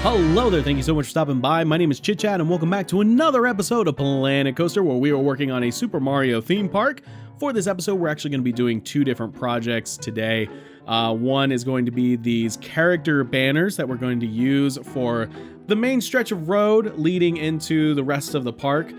Hello there, thank you so much for stopping by. My name is ChitChad and welcome back to another episode of Planet Coaster where we are working on a Super Mario theme park. For this episode, we're actually going to be doing two different projects today. One is going to be these character banners that we're going to use for the main stretch of road leading into the rest of the park.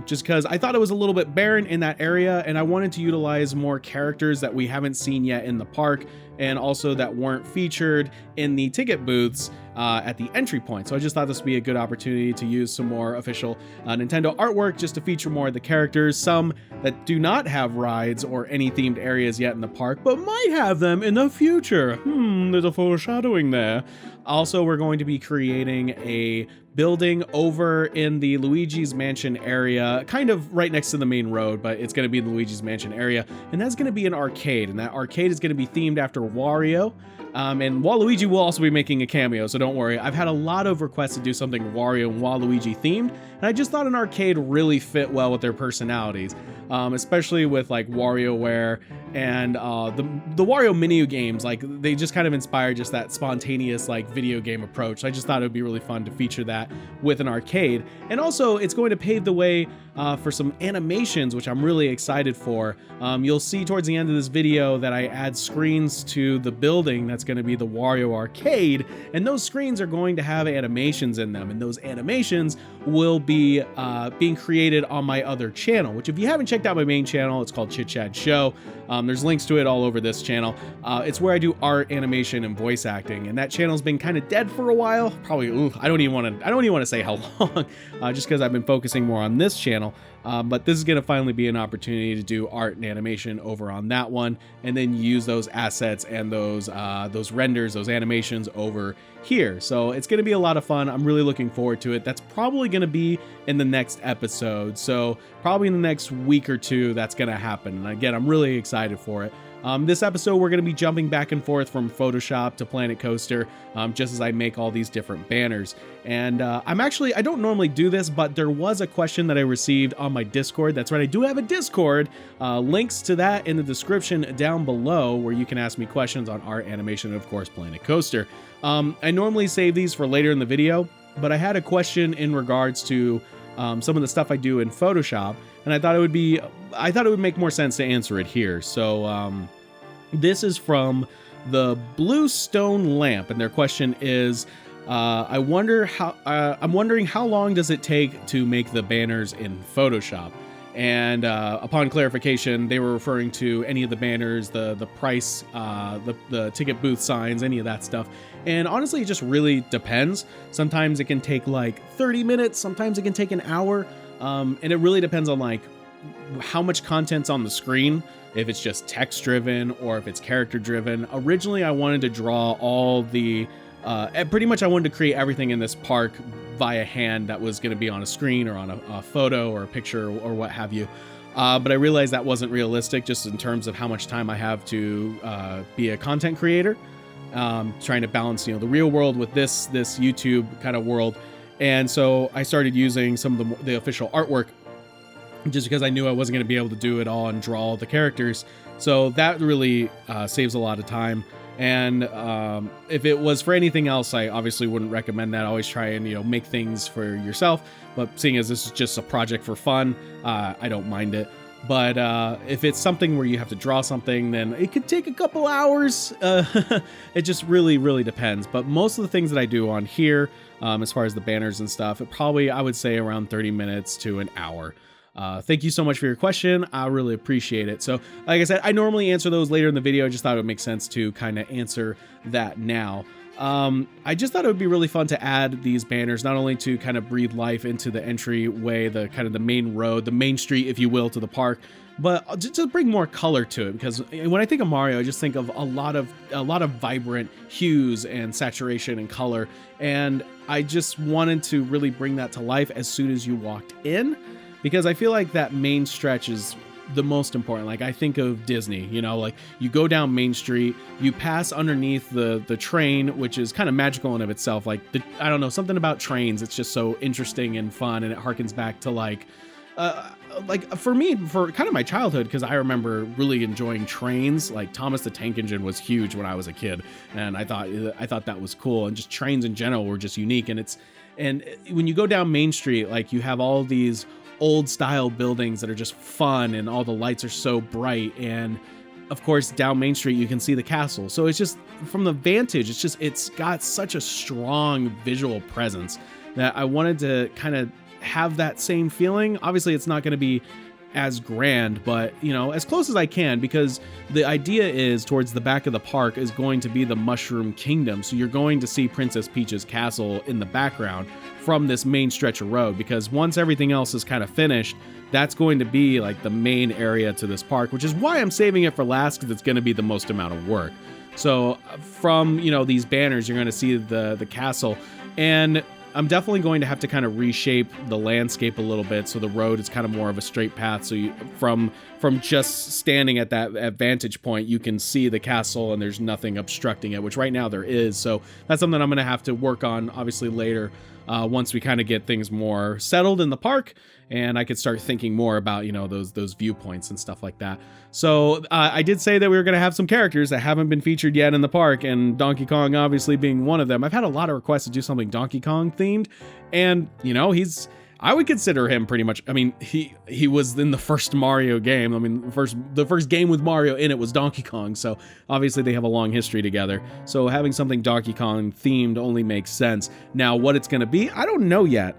Just because I thought it was a little bit barren in that area and I wanted to utilize more characters that we haven't seen yet in the park and also that weren't featured in the ticket booths at the entry point. So I just thought this would be a good opportunity to use some more official Nintendo artwork just to feature more of the characters, some that do not have rides or any themed areas yet in the park, but might have them in the future. There's a foreshadowing there. Also, we're going to be creating a building over in the Luigi's Mansion area, kind of right next to the main road, but it's going to be the Luigi's Mansion area, and that's going to be an arcade, and that arcade is going to be themed after Wario. And Waluigi will also be making a cameo, so don't worry. I've had a lot of requests to do something Wario and Waluigi themed, and I just thought an arcade really fit well with their personalities, especially with like WarioWare and the Wario mini games. Like they just kind of inspired just that spontaneous like video game approach. I just thought it would be really fun to feature that with an arcade, and also it's going to pave the way for some animations, which I'm really excited for. You'll see towards the end of this video that I add screens to the building that's going to be the Wario Arcade, and those screens are going to have animations in them, and those animations will be being created on my other channel, which if you haven't checked out my main channel, it's called ChitChad Show. There's links to it all over this channel. It's where I do art, animation, and voice acting, and that channel's been kind of dead for a while. Probably, I don't even want to say how long, just because I've been focusing more on this channel. But this is going to finally be an opportunity to do art and animation over on that one, and then use those assets and those renders, those animations over here. So it's going to be a lot of fun. I'm really looking forward to it. That's probably going to be in the next episode. So probably in the next week or two, that's going to happen. And again, I'm really excited for it. This episode, we're going to be jumping back and forth from Photoshop to Planet Coaster, just as I make all these different banners. And I don't normally do this, but there was a question that I received on my Discord. That's right, I do have a Discord. Links to that in the description down below, where you can ask me questions on art, animation, and of course, Planet Coaster. I normally save these for later in the video, but I had a question in regards to some of the stuff I do in Photoshop, and I thought it would make more sense to answer it here. So this is from the Blue Stone Lamp, and their question is, I'm wondering how long does it take to make the banners in Photoshop? And upon clarification, they were referring to any of the banners, the price, the ticket booth signs, any of that stuff. And honestly, it just really depends. Sometimes it can take like 30 minutes, sometimes it can take an hour. And it really depends on like how much content's on the screen, if it's just text driven or if it's character driven. Originally, I wanted to draw all the, pretty much I wanted to create everything in this park via hand that was going to be on a screen or on a photo or a picture or what have you. But I realized that wasn't realistic just in terms of how much time I have to be a content creator. Trying to balance, the real world with this YouTube kind of world. And so I started using some of the official artwork just because I knew I wasn't going to be able to do it all and draw all the characters. So that really saves a lot of time. And if it was for anything else, I obviously wouldn't recommend that. Always try and, make things for yourself. But seeing as this is just a project for fun, I don't mind it. But if it's something where you have to draw something, then it could take a couple hours. It just really, really depends. But most of the things that I do on here, as far as the banners and stuff, I would say around 30 minutes to an hour. Thank you so much for your question. I really appreciate it. So like I said, I normally answer those later in the video. I just thought it would make sense to kind of answer that now. I just thought it would be really fun to add these banners, not only to kind of breathe life into the entryway, the kind of the main road, the main street, if you will, to the park, but to bring more color to it. Because when I think of Mario, I just think of a lot of vibrant hues and saturation and color. And I just wanted to really bring that to life as soon as you walked in, because I feel like that main stretch is the most important. Like I think of Disney, like you go down Main Street, you pass underneath the train, which is kind of magical in of itself. Like I don't know, something about trains, it's just so interesting and fun, and it harkens back to like like for me, for kind of my childhood, because I remember really enjoying trains. Like Thomas the Tank Engine was huge when I was a kid, and I thought that was cool. And just trains in general were just unique. And when you go down Main Street, like you have all these old style buildings that are just fun, and all the lights are so bright. And of course, down Main Street, you can see the castle. So it's just from the vantage, it's got such a strong visual presence that I wanted to kind of have that same feeling. Obviously, it's not going to be as grand, but you know, as close as I can, because the idea is towards the back of the park is going to be the Mushroom Kingdom. So you're going to see Princess Peach's castle in the background from this main stretch of road, because once everything else is kind of finished, that's going to be like the main area to this park, which is why I'm saving it for last, because it's going to be the most amount of work. So from, you know, these banners, you're going to see the castle, and I'm definitely going to have to kind of reshape the landscape a little bit, so the road is kind of more of a straight path. So you, from just standing at that vantage point, you can see the castle and there's nothing obstructing it, which right now there is. So that's something I'm going to have to work on, obviously, later, once we kind of get things more settled in the park, and I could start thinking more about, you know, those viewpoints and stuff like that. So I did say that we were going to have some characters that haven't been featured yet in the park, and Donkey Kong obviously being one of them. I've had a lot of requests to do something Donkey Kong themed, and you know, I would consider him pretty much, I mean, he was in the first Mario game. I mean, the first game with Mario in it was Donkey Kong, so obviously they have a long history together. So having something Donkey Kong themed only makes sense. Now, what it's going to be, I don't know yet.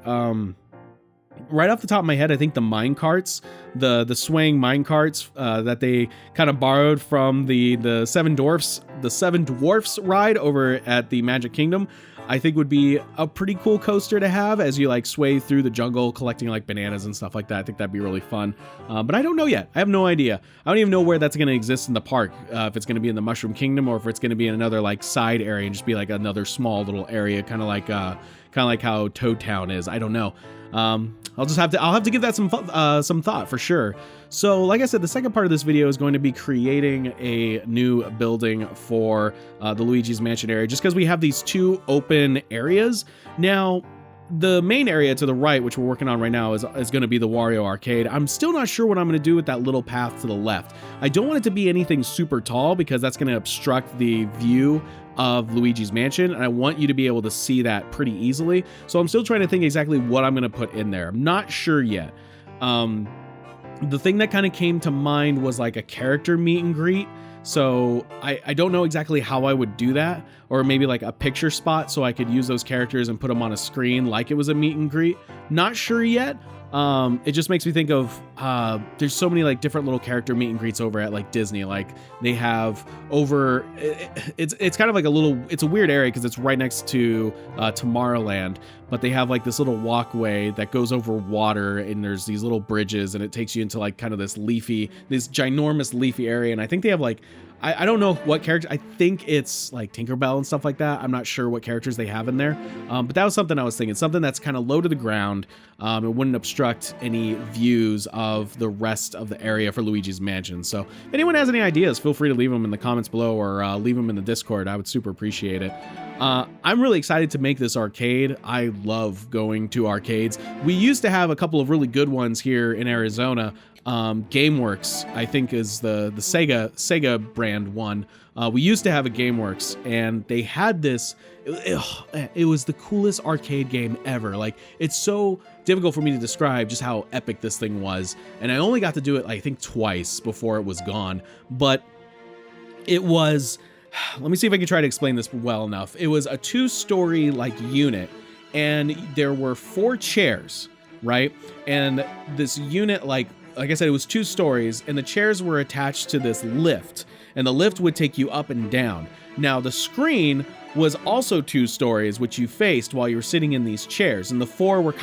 Right off the top of my head, I think the mine carts, the swaying mine carts that they kind of borrowed from the Seven Dwarfs ride over at the Magic Kingdom, I think would be a pretty cool coaster to have as you like sway through the jungle collecting like bananas and stuff like that. I think that'd be really fun. But I don't know yet. I have no idea. I don't even know where that's going to exist in the park. If it's going to be in the Mushroom Kingdom, or if it's going to be in another like side area and just be like another small little area, kind of like how Toad Town is. I don't know. I'll have to give that some thought for sure. So like I said, the second part of this video is going to be creating a new building for the Luigi's Mansion area, just because we have these two open areas. Now, the main area to the right, which we're working on right now, is going to be the Wario Arcade. I'm still not sure what I'm going to do with that little path to the left. I don't want it to be anything super tall, because that's going to obstruct the view of Luigi's Mansion, and I want you to be able to see that pretty easily. So I'm still trying to think exactly what I'm going to put in there. I'm not sure yet. The thing that kind of came to mind was like a character meet and greet. So I don't know exactly how I would do that, or maybe like a picture spot so I could use those characters and put them on a screen like it was a meet and greet. Not sure yet. It just makes me think of there's so many like different little character meet and greets over at like Disney. Like they have over it's kind of like it's a weird area because it's right next to Tomorrowland, but they have like this little walkway that goes over water, and there's these little bridges, and it takes you into like kind of this ginormous leafy area. And I think they have like I don't know what character. I think it's like Tinkerbell and stuff like that. I'm not sure what characters they have in there. But that was something I was thinking. Something that's kind of low to the ground. It wouldn't obstruct any views of the rest of the area for Luigi's Mansion. So if anyone has any ideas, feel free to leave them in the comments below, or leave them in the Discord. I would super appreciate it. I'm really excited to make this arcade. I love going to arcades. We used to have a couple of really good ones here in Arizona. GameWorks, I think, is the Sega brand one. We used to have a GameWorks, and they had this. It was the coolest arcade game ever. Like, it's so difficult for me to describe just how epic this thing was. And I only got to do it, I think, twice before it was gone. But it was. Let me see if I can try to explain this well enough. It was a 2-story like unit, and there were 4 chairs, right? And this unit, like I said, it was 2 stories, and the chairs were attached to this lift, and the lift would take you up and down. Now, the screen was also 2 stories, which you faced while you were sitting in these chairs, and the 4 were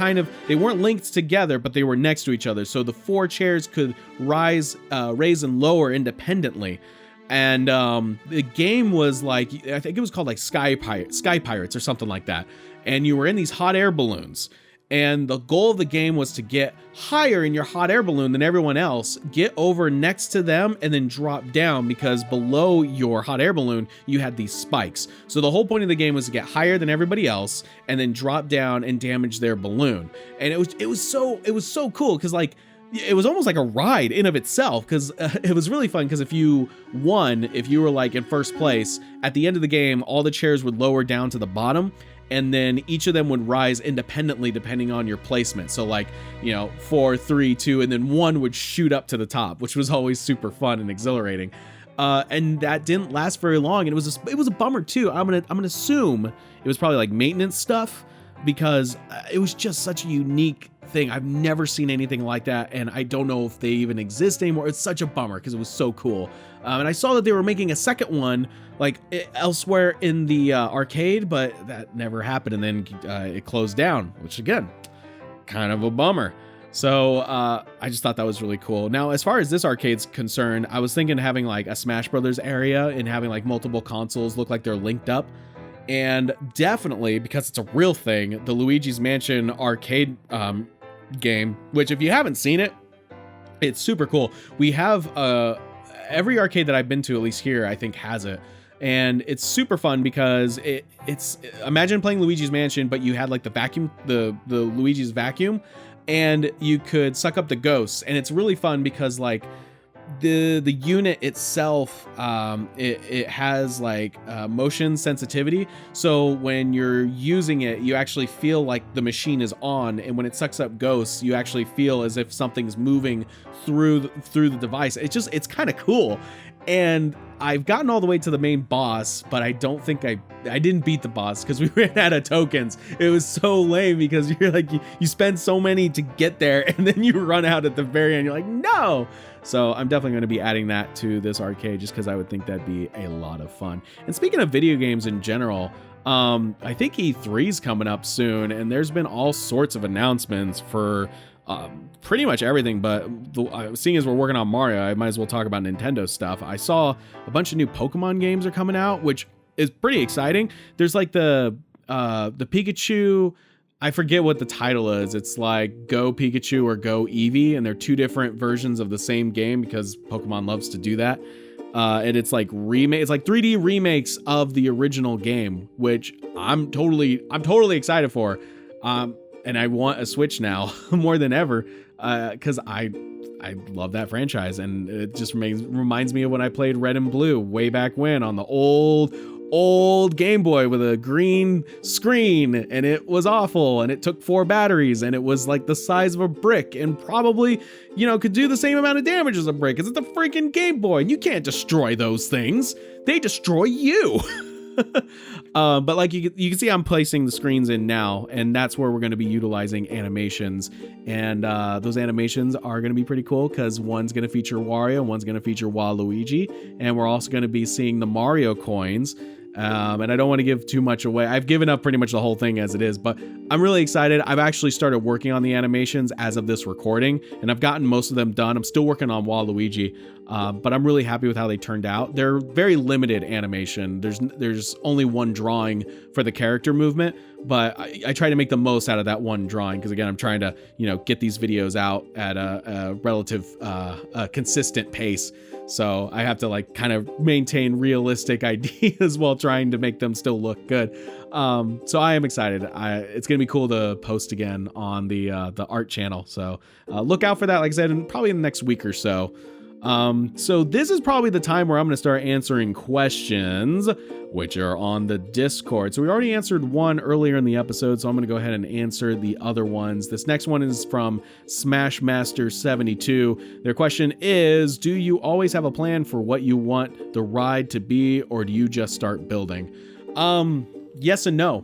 they weren't linked together, but they were next to each other, so the 4 chairs could raise and lower independently. And the game was like, I think it was called like Sky Pirates or something like that, and you were in these hot air balloons. And the goal of the game was to get higher in your hot air balloon than everyone else, get over next to them, and then drop down, because below your hot air balloon, you had these spikes. So the whole point of the game was to get higher than everybody else and then drop down and damage their balloon. And it was so cool, because like, it was almost like a ride in of itself, because it was really fun, because if you were like in first place, at the end of the game, all the chairs would lower down to the bottom, and then each of them would rise independently depending on your placement. So like, 4, 3, 2, and then 1 would shoot up to the top, which was always super fun and exhilarating. And that didn't last very long, and it was a bummer too. I'm gonna assume it was probably like maintenance stuff, because it was just such a unique thing. I've never seen anything like that, and I don't know if they even exist anymore. It's such a bummer, because it was so cool. And I saw that they were making a second one like elsewhere in the arcade, but that never happened, and then it closed down, which again, kind of a bummer. So I just thought that was really cool. Now, as far as this arcade's concerned, I was thinking having like a Smash Brothers area and having like multiple consoles look like they're linked up. And definitely, because it's a real thing, the Luigi's Mansion arcade game, which if you haven't seen it, it's super cool. We have every arcade that I've been to, at least here, I think has it. And it's super fun, because it's imagine playing Luigi's Mansion, but you had like the vacuum, the Luigi's vacuum, and you could suck up the ghosts. And it's really fun, because like the unit itself, it has like motion sensitivity, so when you're using it, you actually feel like the machine is on, and when it sucks up ghosts, you actually feel as if something's moving through the device. It's kind of cool. And I've gotten all the way to the main boss, but I don't think I didn't beat the boss, because we ran out of tokens. It was so lame, because you're like, you spend so many to get there, and then you run out at the very end. You're like, no. So I'm definitely going to be adding that to this arcade, just because I would think that'd be a lot of fun. And speaking of video games in general, I think E3's coming up soon, and there's been all sorts of announcements for pretty much everything. But seeing as we're working on Mario, I might as well talk about Nintendo stuff. I saw a bunch of new Pokemon games are coming out, which is pretty exciting. There's like the Pikachu, I forget what the title is. It's like Go Pikachu or Go Eevee, and they're two different versions of the same game, because Pokemon loves to do that. And it's like 3D remakes of the original game, which I'm totally excited for. And I want a Switch now more than ever, because I love that franchise, and it just reminds me of when I played Red and Blue way back when on the old Game Boy with a green screen, and it was awful, and it took 4 batteries, and it was like the size of a brick, and probably, could do the same amount of damage as a brick, because it's a freaking Game Boy, and you can't destroy those things. They destroy you. But like you can see, I'm placing the screens in now, and that's where we're going to be utilizing animations. And those animations are going to be pretty cool, because one's going to feature Wario, one's going to feature Waluigi, and we're also going to be seeing the Mario coins. And I don't want to give too much away. I've given up pretty much the whole thing as it is, but I'm really excited. I've actually started working on the animations as of this recording, and I've gotten most of them done. I'm still working on Waluigi, but I'm really happy with how they turned out. They're very limited animation. There's only one drawing for the character movement, but I try to make the most out of that one drawing, because again, I'm trying to get these videos out at a relative consistent pace. So I have to like kind of maintain realistic ideas while trying to make them still look good. So I am excited. It's going to be cool to post again on the art channel. So look out for that, like I said, probably in the next week or so. So this is probably the time where I'm going to start answering questions, which are on the Discord. So we already answered one earlier in the episode, so I'm going to go ahead and answer the other ones. This next one is from Smashmaster72. Their question is, do you always have a plan for what you want the ride to be, or do you just start building? Yes and no.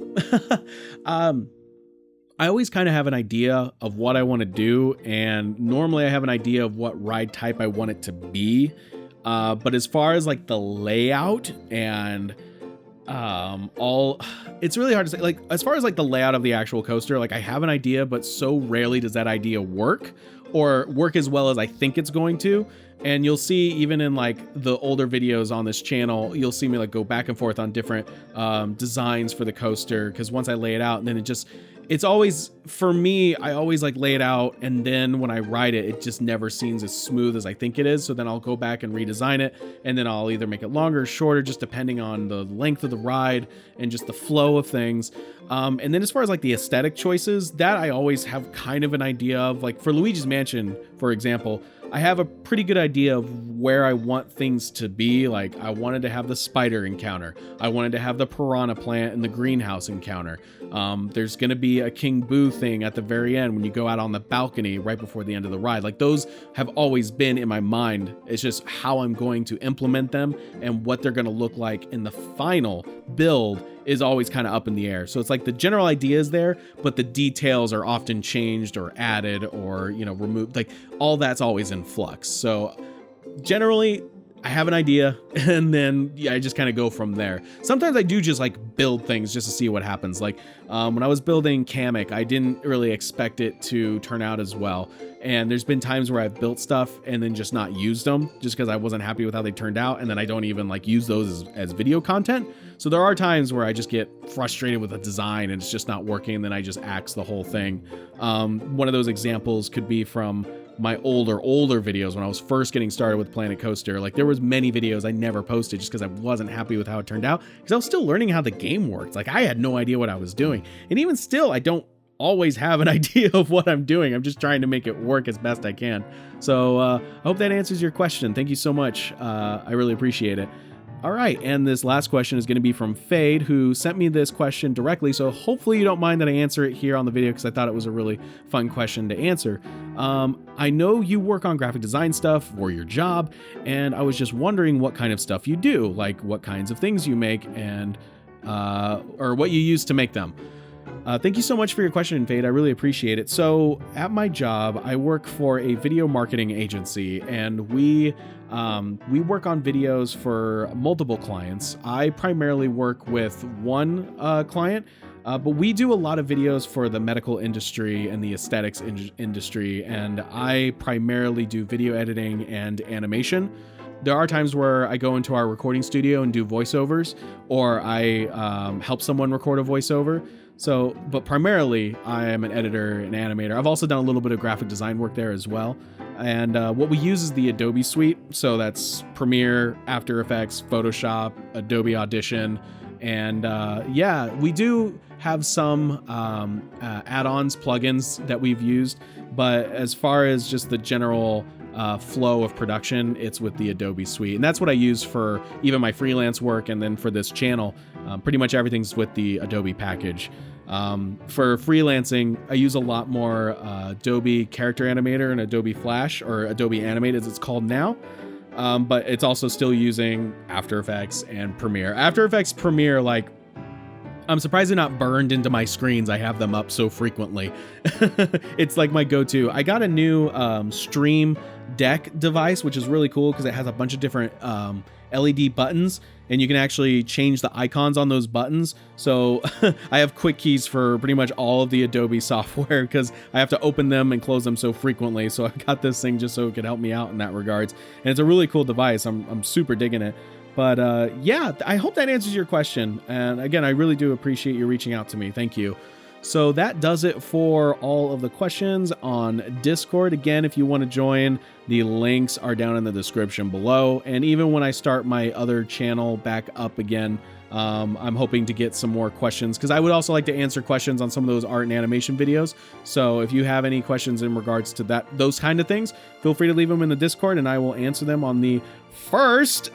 I always kind of have an idea of what I want to do, and normally I have an idea of what ride type I want it to be. But as far as like the layout and it's really hard to say. Like, as far as like the layout of the actual coaster, like I have an idea, but so rarely does that idea work, or work as well as I think it's going to. And you'll see, even in like the older videos on this channel, you'll see me like go back and forth on different designs for the coaster, because once I lay it out, and then it's always, for me, I always like lay it out, and then when I write it, it just never seems as smooth as I think it is. So then I'll go back and redesign it, and then I'll either make it longer or shorter, just depending on the length of the ride and just the flow of things. And then as far as like the aesthetic choices, that I always have kind of an idea of. Like for Luigi's Mansion, for example, I have a pretty good idea of where I want things to be. Like I wanted to have the spider encounter. I wanted to have the piranha plant and the greenhouse encounter. There's going to be a King Boo thing at the very end when you go out on the balcony right before the end of the ride. Like those have always been in my mind. It's just how I'm going to implement them and what they're going to look like in the final build is always kind of up in the air. So it's like the general idea is there, but the details are often changed or added or, you know, removed. Like all that's always in flux. So generally I have an idea and then I just kind of go from there. Sometimes I do just like build things just to see what happens. Like when I was building Kamek, I didn't really expect it to turn out as well. And there's been times where I've built stuff and then just not used them just because I wasn't happy with how they turned out. And then I don't even like use those as video content. So there are times where I just get frustrated with a design and it's just not working. And then I just axe the whole thing. One of those examples could be from my older videos when I was first getting started with Planet Coaster. Like there was many videos I never posted just because I wasn't happy with how it turned out because I was still learning how the game worked. Like I had no idea what I was doing. And even still, I don't always have an idea of what I'm doing. I'm just trying to make it work as best I can. So I hope that answers your question. Thank you so much. I really appreciate it. All right, and this last question is going to be from Fade, who sent me this question directly, so hopefully you don't mind that I answer it here on the video because I thought it was a really fun question to answer. I know you work on graphic design stuff for your job, and I was just wondering what kind of stuff you do, like what kinds of things you make and or what you use to make them. Thank you so much for your question, Fade. I really appreciate it. So at my job, I work for a video marketing agency, and we work on videos for multiple clients. I primarily work with one client, but we do a lot of videos for the medical industry and the aesthetics industry, and I primarily do video editing and animation. There are times where I go into our recording studio and do voiceovers, or I help someone record a voiceover. So, but primarily I am an editor and animator. I've also done a little bit of graphic design work there as well. And what we use is the Adobe suite. So that's Premiere, After Effects, Photoshop, Adobe Audition. And yeah, we do have some add-ons, plugins that we've used. But as far as just the general flow of production, it's with the Adobe suite. And that's what I use for even my freelance work. And then for this channel, pretty much everything's with the Adobe package. For freelancing, I use a lot more Adobe Character Animator and Adobe Flash, or Adobe Animate as it's called now. But it's also still using After Effects and Premiere. After Effects, Premiere, like, I'm surprised they're not burned into my screens. I have them up so frequently. It's like my go-to. I got a new Stream Deck device, which is really cool because it has a bunch of different LED buttons, and you can actually change the icons on those buttons. So I have quick keys for pretty much all of the Adobe software because I have to open them and close them so frequently. So I got this thing just so it could help me out in that regards. And it's a really cool device. I'm super digging it. But yeah, I hope that answers your question. And again, I really do appreciate you reaching out to me. Thank you. So that does it for all of the questions on Discord. Again, if you want to join, the links are down in the description below. And even when I start my other channel back up again, I'm hoping to get some more questions because I would also like to answer questions on some of those art and animation videos. So if you have any questions in regards to those kind of things, feel free to leave them in the Discord and I will answer them on the first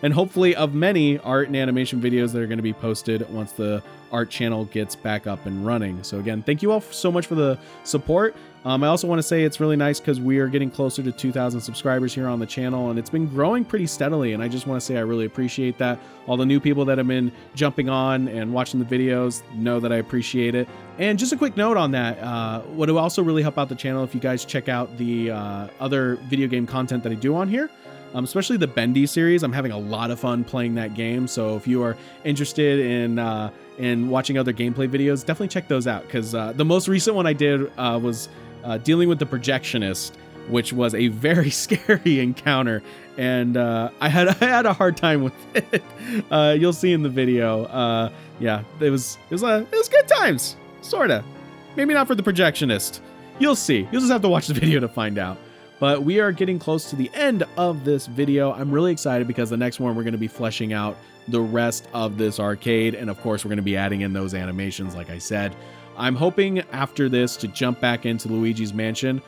and hopefully of many art and animation videos that are going to be posted once the art channel gets back up and running. So again, thank you all so much for the support. I also want to say it's really nice because we are getting closer to 2,000 subscribers here on the channel, and it's been growing pretty steadily, and I just want to say I really appreciate that. All the new people that have been jumping on and watching the videos know that I appreciate it. And just a quick note on that, what will also really help out the channel if you guys check out the other video game content that I do on here. Especially the Bendy series. I'm having a lot of fun playing that game, so if you are interested in watching other gameplay videos, definitely check those out, because the most recent one I did was dealing with the projectionist, which was a very scary encounter, and I had a hard time with it. You'll see in the video. Yeah, it was good times, sorta. Maybe not for the projectionist. You'll see. You'll just have to watch the video to find out. But we are getting close to the end of this video. I'm really excited because the next one we're going to be fleshing out the rest of this arcade. And of course, we're going to be adding in those animations, like I said. I'm hoping after this to jump back into Luigi's Mansion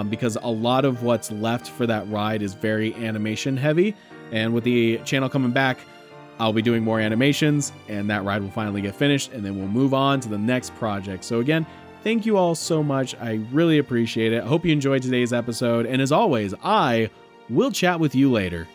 because a lot of what's left for that ride is very animation heavy. And with the channel coming back, I'll be doing more animations and that ride will finally get finished. And then we'll move on to the next project. So again, thank you all so much. I really appreciate it. I hope you enjoyed today's episode. And as always, I will chat with you later.